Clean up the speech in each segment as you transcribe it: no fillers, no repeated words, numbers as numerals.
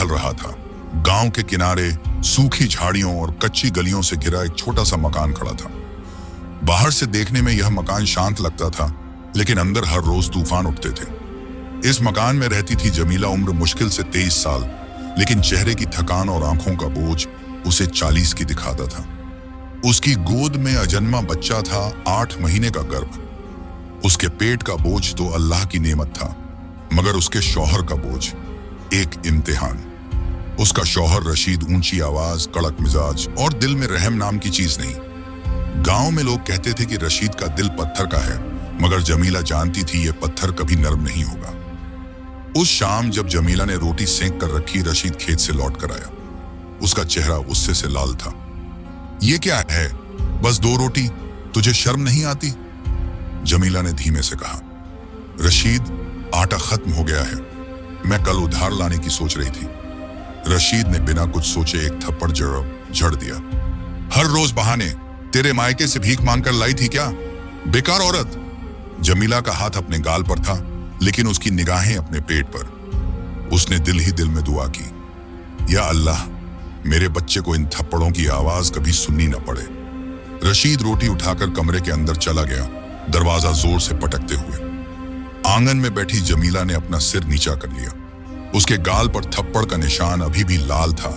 ढल रहा था। गांव के किनारे सूखी झाड़ियों और कच्ची गलियों से घिरा एक छोटा सा मकान खड़ा था। बाहर से देखने में यह मकान शांत लगता था, लेकिन अंदर हर रोज तूफान उठते थे। इस मकान में रहती थी जमीला। उम्र मुश्किल से 23 साल, लेकिन चेहरे की थकान और आंखों का बोझ उसे 40 की दिखाता था। उसकी गोद में अजन्मा बच्चा था, 8 महीने का गर्भ। उसके पेट का बोझ तो अल्लाह की नेमत था, मगर उसके शौहर का बोझ एक इम्तिहान। उसका शौहर रशीद ऊंची आवाज, कड़क मिजाज और दिल में रहम नाम की चीज नहीं। गांव में लोग कहते थे कि रशीद का दिल पत्थर का है, मगर जमीला जानती थी यह पत्थर कभी नरम नहीं होगा। उस शाम जब जमीला ने रोटी सेंक कर रखी, रशीद खेत से लौट कर आया। उसका चेहरा गुस्से से लाल था। ये क्या है, बस 2 रोटी, तुझे शर्म नहीं आती? जमीला ने धीमे से कहा। रशीद, आटा खत्म हो गया है, मैं कल उधार लाने की सोच रही थी। रशीद ने बिना कुछ सोचे एक थप्पड़ झड़ दिया। हर रोज बहाने, तेरे मायके से भीख मांगकर लाई थी क्या, बेकार औरत। जमीला का हाथ अपने गाल पर था, लेकिन उसकी निगाहें अपने पेट पर। उसने दिल ही दिल में दुआ की, या अल्लाह, मेरे बच्चे को इन थप्पड़ों की आवाज कभी सुननी न पड़े। रशीद रोटी उठाकर कमरे के अंदर चला गया, दरवाजा जोर से पटकते हुए। आंगन में बैठी जमीला ने अपना सिर नीचा कर लिया। उसके गाल पर थप्पड़ का निशान अभी भी लाल था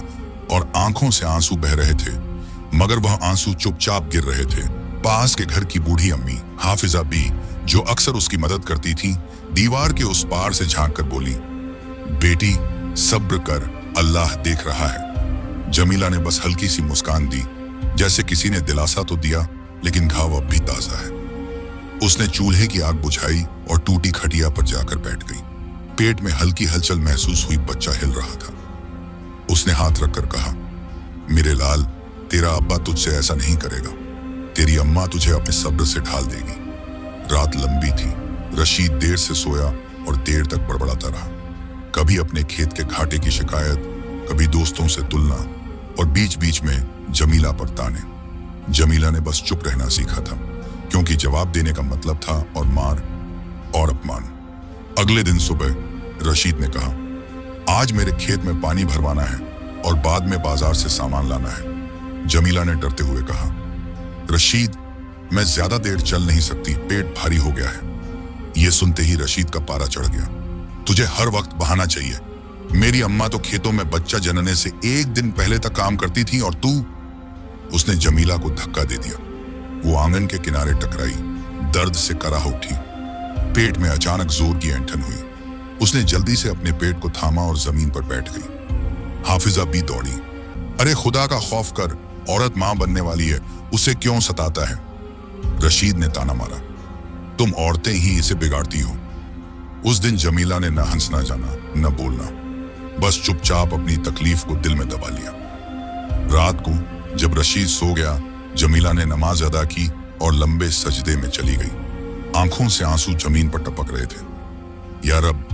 और आंखों से आंसू बह रहे थे, मगर वह आंसू चुपचाप गिर रहे थे। पास के घर की बूढ़ी अम्मी हाफिजा बी, जो अक्सर उसकी मदद करती थी, दीवार के उस पार से झांक कर बोली, बेटी सब्र कर, अल्लाह देख रहा है। जमीला ने बस हल्की सी मुस्कान दी, जैसे किसी ने दिलासा तो दिया, लेकिन घाव अब भी ताजा है। उसने चूल्हे की आग बुझाई और टूटी खटिया पर जाकर बैठ गई। पेट में हल्की हलचल महसूस हुई, बच्चा हिल रहा था। उसने हाथ रखकर कहा, मेरे लाल, तेरा अब्बा तुझसे ऐसा नहीं करेगा। तेरी अम्मा तुझे अपने सब्र से ढाल देगी। रात लंबी थी। रशीद देर से सोया और देर तक बड़बड़ाता रहा। कभी अपने खेत के घाटे की शिकायत, कभी दोस्तों से तुलना और बीच बीच में जमीला पर ताने। जमीला ने बस चुप रहना सीखा था, क्योंकि जवाब देने का मतलब था और मार और अपमान। अगले दिन सुबह रशीद ने कहा, आज मेरे खेत में पानी भरवाना है और बाद में बाजार से सामान लाना है। जमीला ने डरते हुए कहा, रशीद, मैं ज्यादा देर चल नहीं सकती, पेट भारी हो गया है। यह सुनते ही रशीद का पारा चढ़ गया। तुझे हर वक्त बहाना चाहिए। मेरी अम्मा तो खेतों में बच्चा जनने से 1 दिन पहले तक काम करती थी और तू। उसने जमीला को धक्का दे दिया। वो आंगन के किनारे टकराई, दर्द से कराह उठी। पेट में अचानक जोर की ऐंठन हुई। उसने जल्दी से अपने पेट को थामा और जमीन पर बैठ गई। हाफिजा भी दौड़ी। अरे खुदा का खौफ कर, औरत मां बनने वाली है, उसे क्यों सताता है? रशीद ने ताना मारा, तुम औरतें ही इसे बिगाड़ती हो। उस दिन जमीला ने न हंसना जाना, न बोलना, बस चुपचाप अपनी तकलीफ को दिल में दबा लिया। रात को जब रशीद सो गया, जमीला ने नमाज अदा की और लंबे सजदे में चली गई। आंखों से आंसू जमीन पर टपक रहे थे। या रब,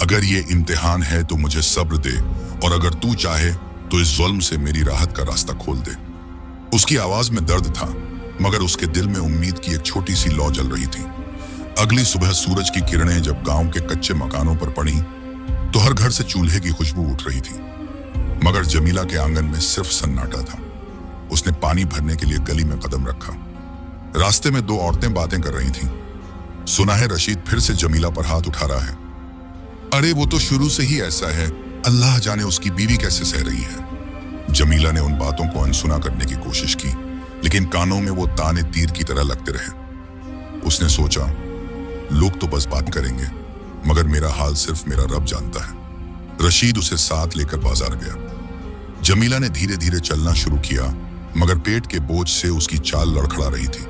अगर ये इम्तिहान है तो मुझे सब्र दे, और अगर तू चाहे तो इस जुल्म से मेरी राहत का रास्ता खोल दे। उसकी आवाज में दर्द था, मगर उसके दिल में उम्मीद की एक छोटी सी लौ जल रही थी। अगली सुबह सूरज की किरणें जब गांव के कच्चे मकानों पर पड़ी, तो हर घर से चूल्हे की खुशबू उठ रही थी, मगर जमीला के आंगन में सिर्फ सन्नाटा था। उसने पानी भरने के लिए गली में कदम रखा। रास्ते में 2 औरतें बातें कर रही थीं। सुना है रशीद फिर से जमीला पर हाथ उठा रहा है। अरे वो तो शुरू से ही ऐसा है, अल्लाह जाने उसकी बीवी कैसे सह रही है। जमीला ने उन बातों को अनसुना करने की कोशिश की, लेकिन कानों में वो ताने तीर की तरह लगते रहे। उसने सोचा, लोग तो बस बात करेंगे, मगर मेरा हाल सिर्फ मेरा रब जानता है। रशीद उसे साथ लेकर बाजार गया। जमीला ने धीरे धीरे चलना शुरू किया, मगर पेट के बोझ से उसकी चाल लड़खड़ा रही थी।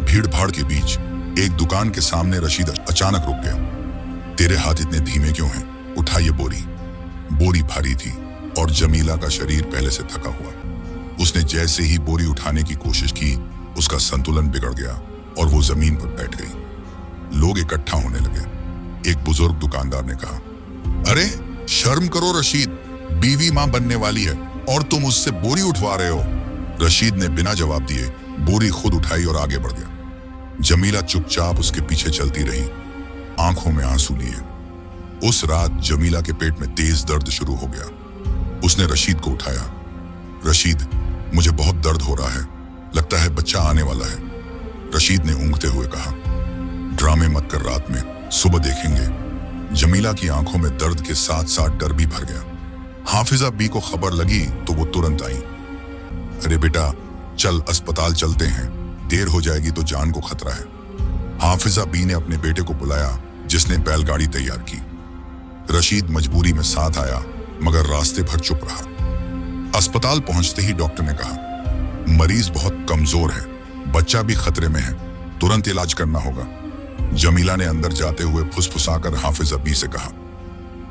भीड़ भाड़ के बीच एक दुकान के सामने रशीद अचानक रुक गया। तेरे हाथ इतने धीमे क्यों हैं? उठा ये बोरी। बोरी भारी थी और जमीला का शरीर पहले से थका हुआ। उसने जैसे ही बोरी उठाने की कोशिश की, उसका संतुलन बिगड़ गया और वो जमीन पर बैठ गई। लोग इकट्ठा होने लगे। एक बुजुर्ग दुकानदार ने कहा, अरे शर्म करो रशीद, बीवी मां बनने वाली है और तुम उससे बोरी उठवा रहे हो। रशीद ने बिना जवाब दिए बोरी खुद उठाई और आगे बढ़ गया। जमीला चुपचाप उसके पीछे चलती रही, आंखों में आंसू लिए। उस रात जमीला के पेट में तेज दर्द शुरू हो गया। उसने रशीद को उठाया। रशीद, मुझे बहुत दर्द हो रहा है, लगता है बच्चा आने वाला है। रशीद ने ऊँघते हुए कहा, ड्रामे मत कर, रात में सुबह देखेंगे। जमीला की आंखों में दर्द के साथ साथ डर भी भर गया। हाफिजा बी को खबर लगी तो वो तुरंत आई। अरे बेटा, चल अस्पताल चलते हैं, देर हो जाएगी तो जान को खतरा है। हाफिजा बी ने अपने बेटे को बुलाया, जिसने बैलगाड़ी तैयार की। रशीद मजबूरी में साथ आया, मगर रास्ते भर चुप रहा। अस्पताल पहुंचते ही डॉक्टर ने कहा, मरीज बहुत कमजोर है, बच्चा भी खतरे में है, तुरंत इलाज करना होगा। जमीला ने अंदर जाते हुए फुसफुसाकर हाफिजा बी से कहा,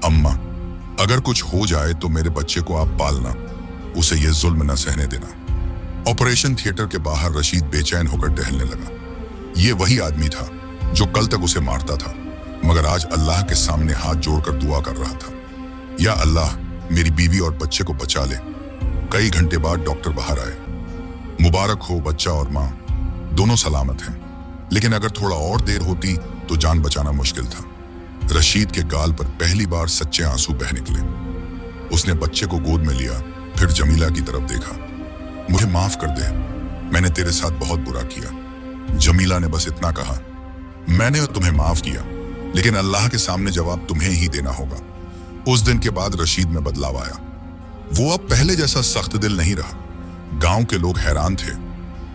अम्मा, अगर कुछ हो जाए तो मेरे बच्चे को आप पालना, उसे ये जुल्म न सहने देना। ऑपरेशन थिएटर के बाहर रशीद बेचैन होकर टहलने लगा। ये वही आदमी था जो कल तक उसे मारता था, मगर आज अल्लाह के सामने हाथ जोड़कर दुआ कर रहा था, या अल्लाह, मेरी बीवी और बच्चे को बचा ले। कई घंटे बाद डॉक्टर बाहर आए। मुबारक हो, बच्चा और माँ दोनों सलामत हैं, लेकिन अगर थोड़ा और देर होती तो जान बचाना मुश्किल था। रशीद के गाल पर पहली बार सच्चे आंसू बह निकले। उसने बच्चे को गोद में लिया, फिर जमीला की तरफ देखा। मुझे माफ कर दे, मैंने तेरे साथ बहुत बुरा किया। जमीला ने बस इतना कहा, मैंने तुम्हें माफ किया, लेकिन अल्लाह के सामने जवाब तुम्हें ही देना होगा। उस दिन के बाद रशीद में बदलाव आया। वो अब पहले जैसा सख्त दिल नहीं रहा। गांव के लोग हैरान थे,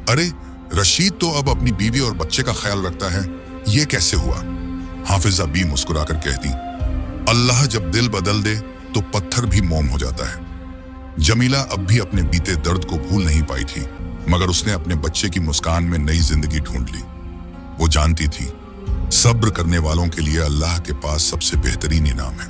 अरे रशीद तो अब अपनी बीवी और बच्चे का ख्याल रखता है, ये कैसे हुआ? हाफिजा बी मुस्कुराकर कहती, अल्लाह जब दिल बदल दे तो पत्थर भी मोम हो जाता है। जमीला अब भी अपने बीते दर्द को भूल नहीं पाई थी, मगर उसने अपने बच्चे की मुस्कान में नई जिंदगी ढूंढ ली। वो जानती थी, सब्र करने वालों के लिए अल्लाह के पास सबसे बेहतरीन इनाम है।